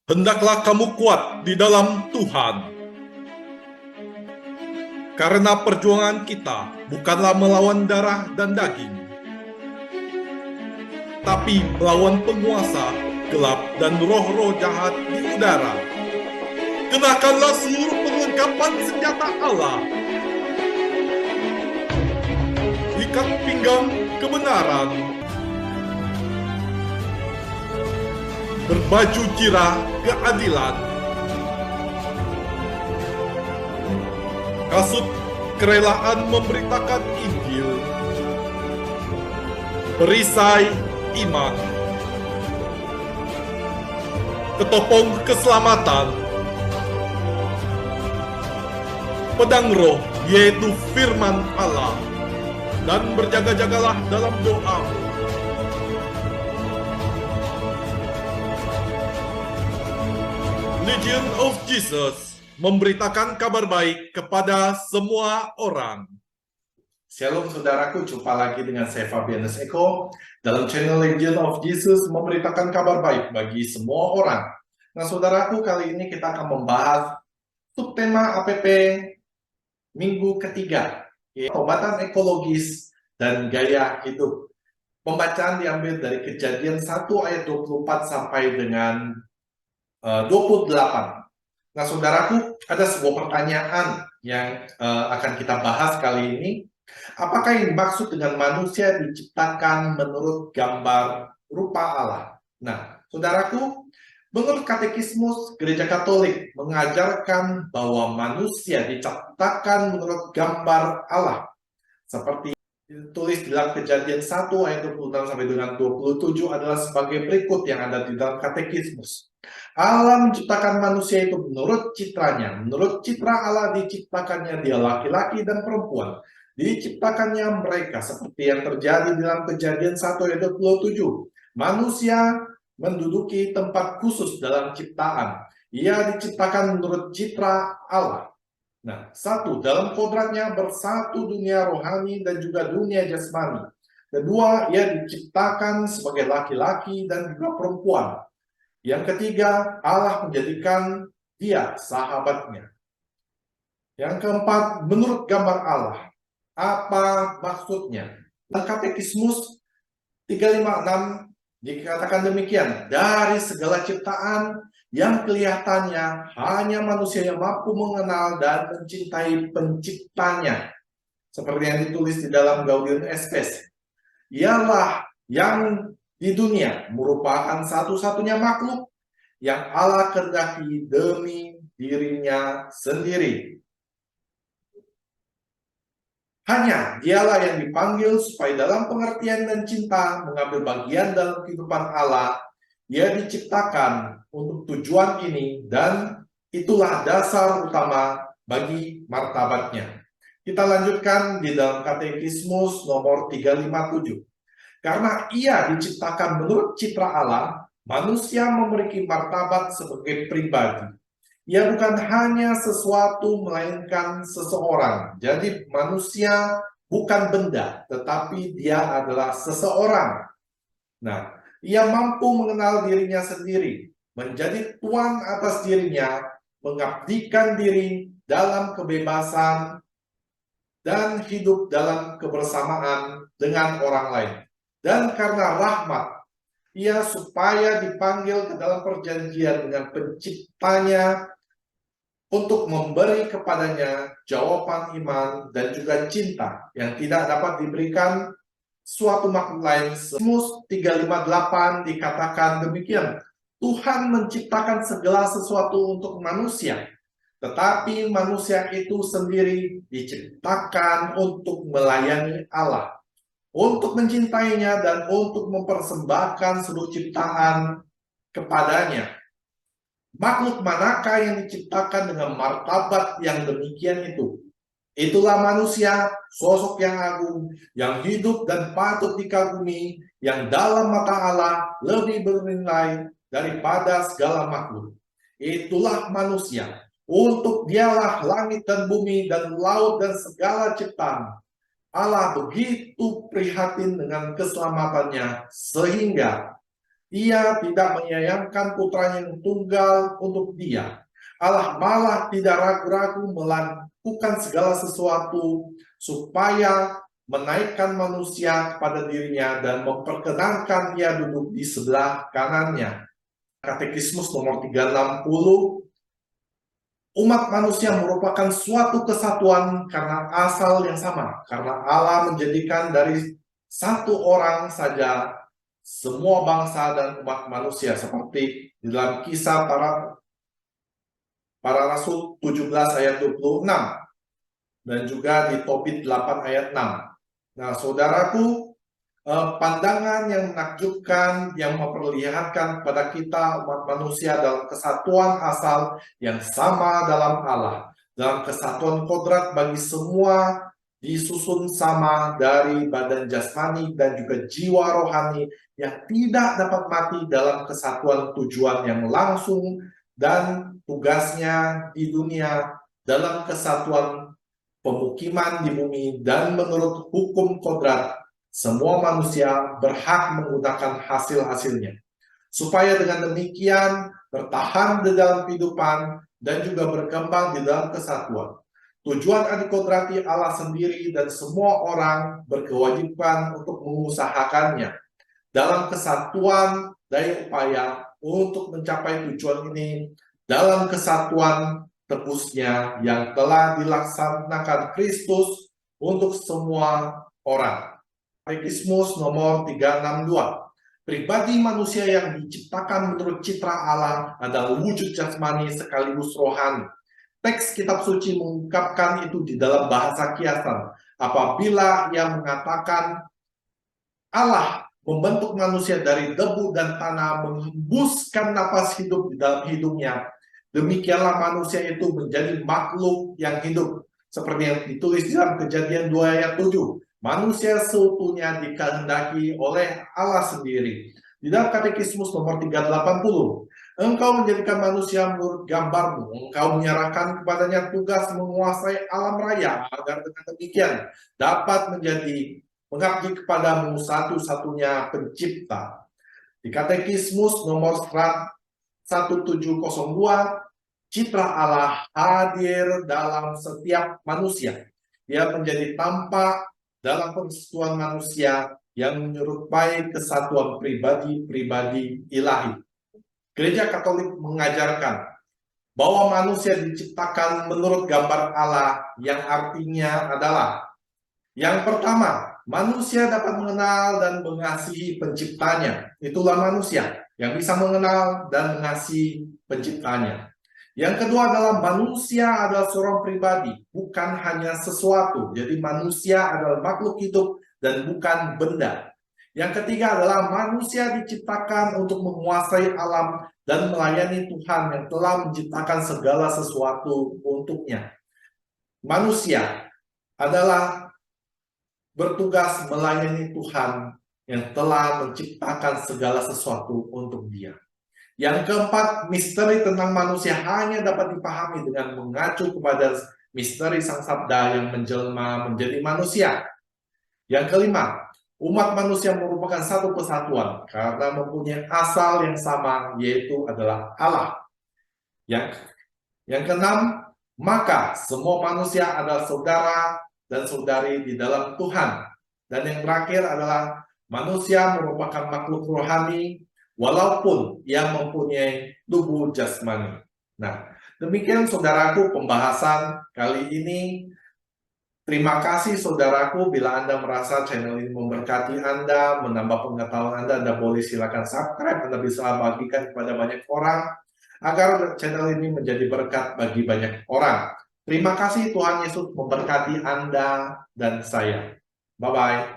Hendaklah kamu kuat di dalam Tuhan. Karena perjuangan kita bukanlah melawan darah dan daging, tapi melawan penguasa gelap dan roh-roh jahat di udara. Kenakanlah seluruh perlengkapan senjata Allah. Ikat pinggang kebenaran. Berbaju jirah keadilan. Kasut kerelaan memberitakan Injil. Perisai iman. Ketopong keselamatan. Pedang roh yaitu firman Allah. Dan berjaga-jagalah dalam doa. Legion of Jesus memberitakan kabar baik kepada semua orang. Shalom saudaraku, jumpa lagi dengan saya Fabianus Eko dalam channel Legion of Jesus memberitakan kabar baik bagi semua orang. Nah saudaraku, kali ini kita akan membahas subtema APP minggu ketiga, yaitu pengobatan ekologis dan gaya hidup. Pembacaan diambil dari Kejadian 1 ayat 24 sampai dengan 28. Nah saudaraku, ada sebuah pertanyaan yang akan kita bahas kali ini. Apakah yang dimaksud dengan manusia diciptakan menurut gambar rupa Allah? Nah saudaraku, menurut Katekismus Gereja Katolik mengajarkan bahwa manusia diciptakan menurut gambar Allah. Seperti ditulis di dalam Kejadian 1 ayat 26 sampai dengan 27 adalah sebagai berikut yang ada di dalam Katekismus. Allah menciptakan manusia itu menurut citranya. Menurut citra Allah diciptakannya dia laki-laki dan perempuan. Diciptakannya mereka seperti yang terjadi dalam Kejadian 1 ayat 27. Manusia menduduki tempat khusus dalam ciptaan. Ia diciptakan menurut citra Allah. Nah, satu, dalam kodratnya bersatu dunia rohani dan juga dunia jasmani. Kedua, ia diciptakan sebagai laki-laki dan juga perempuan. Yang ketiga, Allah menjadikan dia sahabatnya. Yang keempat, menurut gambar Allah. Apa maksudnya? Dalam Katekismus 356 dikatakan demikian, dari segala ciptaan yang kelihatannya hanya manusia yang mampu mengenal dan mencintai penciptanya. Seperti yang ditulis di dalam Gaudium et Spes. Ialah yang di dunia merupakan satu-satunya makhluk yang Allah kehendaki demi dirinya sendiri. Hanya dialah yang dipanggil supaya dalam pengertian dan cinta mengambil bagian dalam kehidupan Allah. Ia diciptakan untuk tujuan ini dan itulah dasar utama bagi martabatnya. Kita lanjutkan di dalam Katekismus nomor 357. Karena ia diciptakan menurut citra Allah, manusia memiliki martabat sebagai pribadi. Ia bukan hanya sesuatu, melainkan seseorang. Jadi manusia bukan benda, tetapi dia adalah seseorang. Nah, ia mampu mengenal dirinya sendiri, menjadi tuan atas dirinya, mengabdikan diri dalam kebebasan, dan hidup dalam kebersamaan dengan orang lain. Dan karena rahmat, ia supaya dipanggil ke dalam perjanjian dengan penciptanya, untuk memberi kepadanya jawaban iman dan juga cinta yang tidak dapat diberikan suatu makhluk lain. Mazmur 358 dikatakan demikian, Tuhan menciptakan segala sesuatu untuk manusia, tetapi manusia itu sendiri diciptakan untuk melayani Allah, untuk mencintainya dan untuk mempersembahkan seluruh ciptaan kepadanya. Makhluk manakah yang diciptakan dengan martabat yang demikian itu? Itulah manusia, sosok yang agung, yang hidup dan patut dikagumi, yang dalam mata Allah lebih bernilai daripada segala makhluk. Itulah manusia. Untuk dialah langit dan bumi dan laut dan segala ciptaan. Allah begitu prihatin dengan keselamatannya sehingga Ia tidak menyayangkan putranya yang tunggal untuk dia. Allah malah tidak ragu-ragu melakukan segala sesuatu supaya menaikkan manusia kepada dirinya dan memperkenankan ia duduk di sebelah kanannya. Katekismus nomor 360, umat manusia merupakan suatu kesatuan karena asal yang sama. Karena Allah menjadikan dari satu orang saja semua bangsa dan umat manusia, seperti di dalam Kisah para Rasul 17 ayat 26 dan juga di Tobit 8 ayat 6. Nah, saudaraku, pandangan yang menakjubkan yang memperlihatkan kepada kita umat manusia dalam kesatuan asal yang sama dalam Allah, dalam kesatuan kodrat bagi semua disusun sama dari badan jasmani dan juga jiwa rohani yang tidak dapat mati dalam kesatuan tujuan yang langsung dan tugasnya di dunia dalam kesatuan pemukiman di bumi, dan menurut hukum kodrat semua manusia berhak menggunakan hasil-hasilnya supaya dengan demikian bertahan di dalam kehidupan dan juga berkembang di dalam kesatuan. Tujuan adikodrati Allah sendiri dan semua orang berkewajiban untuk mengusahakannya dalam kesatuan daya upaya untuk mencapai tujuan ini dalam kesatuan tebusnya yang telah dilaksanakan Kristus untuk semua orang. Katekismus nomor 362. Pribadi manusia yang diciptakan menurut citra Allah adalah wujud jasmani sekaligus rohani. Teks kitab suci mengungkapkan itu di dalam bahasa kiasan. Apabila ia mengatakan Allah membentuk manusia dari debu dan tanah, menghembuskan napas hidup di dalam hidungnya, demikianlah manusia itu menjadi makhluk yang hidup. Seperti yang ditulis dalam Kejadian 2 ayat 7. Manusia seutuhnya dikehendaki oleh Allah sendiri. Di dalam Katekismus nomor 380, engkau menjadikan manusia menurut gambarmu, engkau menyerahkan kepadanya tugas menguasai alam raya, agar dengan demikian dapat menjadi mengabdi kepadamu satu-satunya pencipta. Di Katekismus nomor 1702, citra Allah hadir dalam setiap manusia. Ia menjadi tampak dalam persatuan manusia yang menyerupai kesatuan pribadi-pribadi ilahi. Gereja Katolik mengajarkan bahwa manusia diciptakan menurut gambar Allah, yang artinya adalah yang pertama, manusia dapat mengenal dan mengasihi penciptanya. Itulah manusia yang bisa mengenal dan mengasihi penciptanya. Yang kedua adalah manusia adalah seorang pribadi, bukan hanya sesuatu. Jadi manusia adalah makhluk hidup dan bukan benda. Yang ketiga adalah manusia diciptakan untuk menguasai alam dan melayani Tuhan yang telah menciptakan segala sesuatu untuknya. Manusia adalah bertugas melayani Tuhan yang telah menciptakan segala sesuatu untuk dia. Yang keempat, misteri tentang manusia hanya dapat dipahami dengan mengacu kepada misteri Sang Sabda yang menjelma menjadi manusia. Yang kelima, umat manusia merupakan satu kesatuan karena mempunyai asal yang sama, yaitu adalah Allah. Yang keenam, maka semua manusia adalah saudara dan saudari di dalam Tuhan. Dan yang terakhir adalah manusia merupakan makhluk rohani walaupun ia mempunyai tubuh jasmani. Nah, demikian saudaraku pembahasan kali ini. Terima kasih saudaraku, bila Anda merasa channel ini memberkati Anda, menambah pengetahuan Anda boleh silakan subscribe, Anda bisa bagikan kepada banyak orang, agar channel ini menjadi berkat bagi banyak orang. Terima kasih, Tuhan Yesus memberkati Anda dan saya. Bye-bye.